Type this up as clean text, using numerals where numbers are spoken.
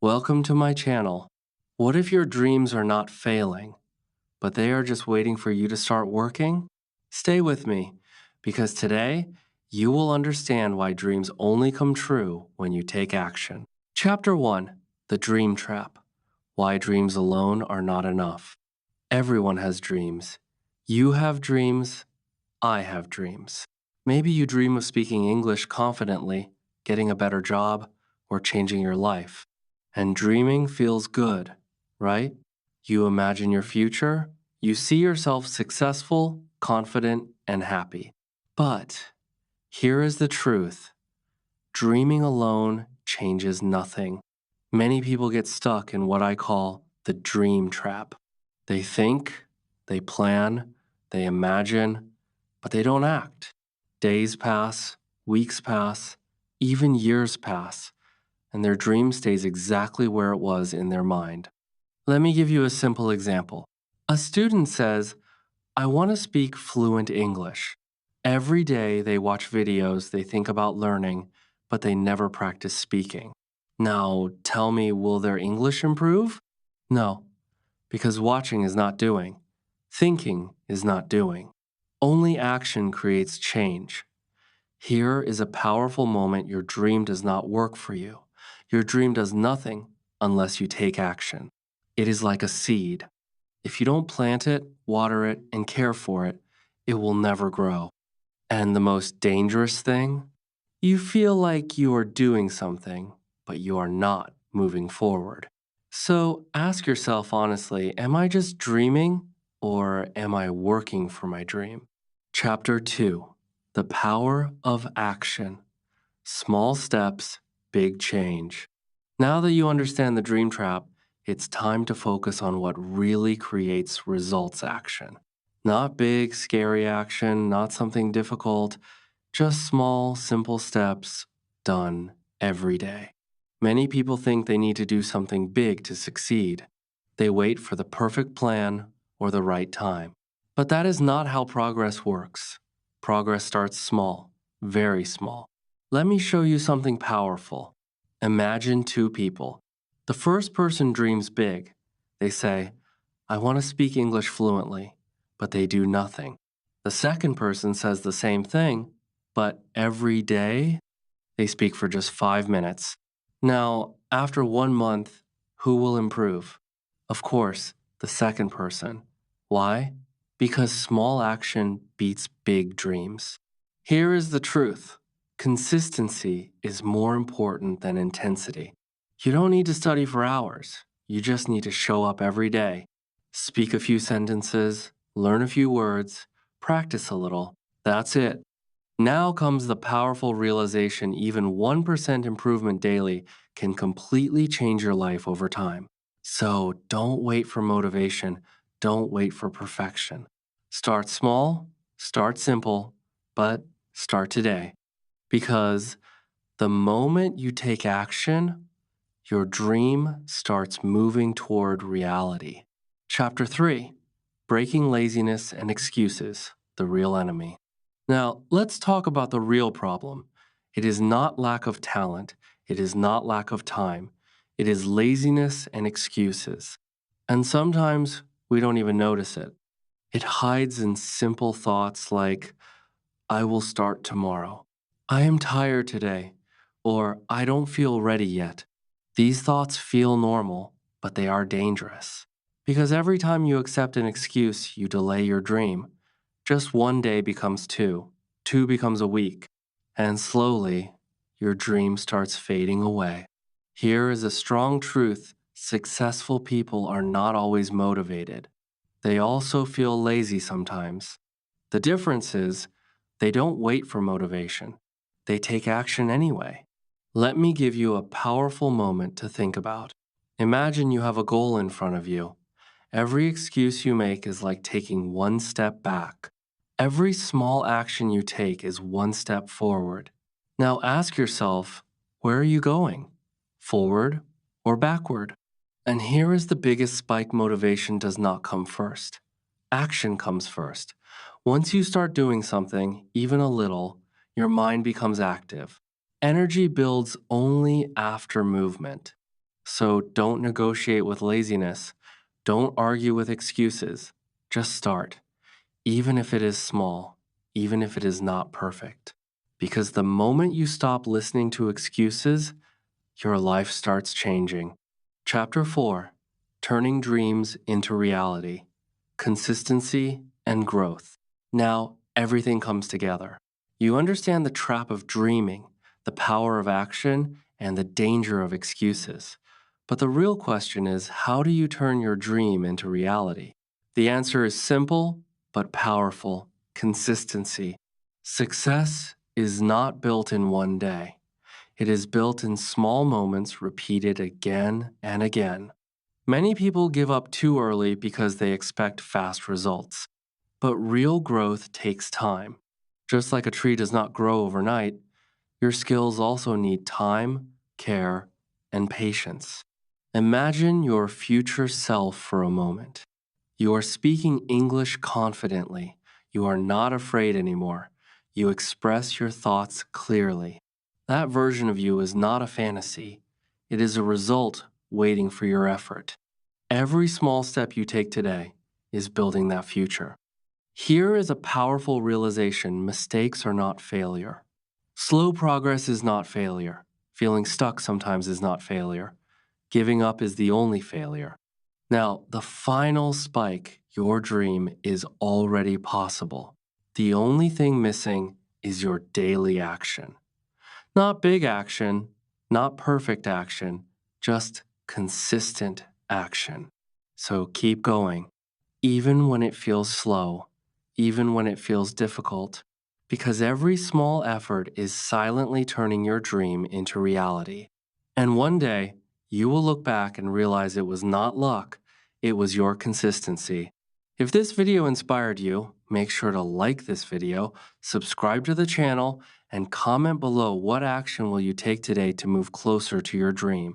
Welcome to my channel. What if your dreams are not failing, but they are just waiting for you to start working? Stay with me, because today you will understand why dreams only come true when you take action. Chapter 1: The Dream Trap. Why dreams alone are not enough. Everyone has dreams. You have dreams. I have dreams. Maybe you dream of speaking English confidently, getting a better job, or changing your life. And dreaming feels good, right? You imagine your future, you see yourself successful, confident, and happy. But here is the truth: dreaming alone changes nothing. Many people get stuck in what I call the dream trap. They think, they plan, they imagine, but they don't act. Days pass, weeks pass, even years pass, and their dream stays exactly where it was in their mind. Let me give you a simple example. A student says, I want to speak fluent English. Every day they watch videos they think about learning, but they never practice speaking. Now, tell me, will their English improve? No, because watching is not doing. Thinking is not doing. Only action creates change. Here is a powerful moment your dream does not work for you. Your dream does nothing unless you take action. It is like a seed. If you don't plant it, water it, and care for it, it will never grow. And the most dangerous thing? You feel like you are doing something, but you are not moving forward. So ask yourself honestly, am I just dreaming or am I working for my dream? Chapter 2: The Power of Action. Small steps, big change. Now that you understand the dream trap, it's time to focus on what really creates results action. Not big, scary action, not something difficult, just small, simple steps done every day. Many people think they need to do something big to succeed. They wait for the perfect plan or the right time. But that is not how progress works. Progress starts small, very small. Let me show you something powerful. Imagine two people. The first person dreams big. They say, I want to speak English fluently, but they do nothing. The second person says the same thing, but every day they speak for just 5 minutes. Now, after 1 month, who will improve? Of course, the second person. Why? Because small action beats big dreams. Here is the truth: consistency is more important than intensity. You don't need to study for hours. You just need to show up every day. Speak a few sentences, learn a few words, practice a little. That's it. Now comes the powerful realization: even 1% improvement daily can completely change your life over time. So don't wait for motivation. Don't wait for perfection. Start small, start simple, but start today. Because the moment you take action, your dream starts moving toward reality. Chapter 3: Breaking Laziness and Excuses, the Real Enemy. Now, let's talk about the real problem. It is not lack of talent. It is not lack of time. It is laziness and excuses. And sometimes we don't even notice it. It hides in simple thoughts like, I will start tomorrow. I am tired today. Or I don't feel ready yet. These thoughts feel normal, but they are dangerous. Because every time you accept an excuse, you delay your dream. Just one day becomes two, two becomes a week, and slowly, your dream starts fading away. Here is a strong truth: successful people are not always motivated. They also feel lazy sometimes. The difference is, they don't wait for motivation. They take action anyway. Let me give you a powerful moment to think about. Imagine you have a goal in front of you. Every excuse you make is like taking one step back. Every small action you take is one step forward. Now ask yourself, where are you going? Forward or backward? And here is the biggest spike: motivation does not come first. Action comes first. Once you start doing something, even a little, your mind becomes active. Energy builds only after movement. So don't negotiate with laziness. Don't argue with excuses. Just start, even if it is small, even if it is not perfect. Because the moment you stop listening to excuses, your life starts changing. Chapter 4: Turning Dreams into Reality, Consistency and Growth. Now, everything comes together. You understand the trap of dreaming, the power of action, and the danger of excuses. But the real question is, how do you turn your dream into reality? The answer is simple but powerful: consistency. Success is not built in one day. It is built in small moments repeated again and again. Many people give up too early because they expect fast results. But real growth takes time. Just like a tree does not grow overnight, your skills also need time, care, and patience. Imagine your future self for a moment. You are speaking English confidently. You are not afraid anymore. You express your thoughts clearly. That version of you is not a fantasy. It is a result waiting for your effort. Every small step you take today is building that future. Here is a powerful realization: mistakes are not failure. Slow progress is not failure. Feeling stuck sometimes is not failure. Giving up is the only failure. Now, the final spike, your dream, is already possible. The only thing missing is your daily action. Not big action, not perfect action, just consistent action. So keep going, even when it feels slow, even when it feels difficult, because every small effort is silently turning your dream into reality. And one day, you will look back and realize it was not luck, it was your consistency. If this video inspired you, make sure to like this video, subscribe to the channel, and comment below what action will you take today to move closer to your dream.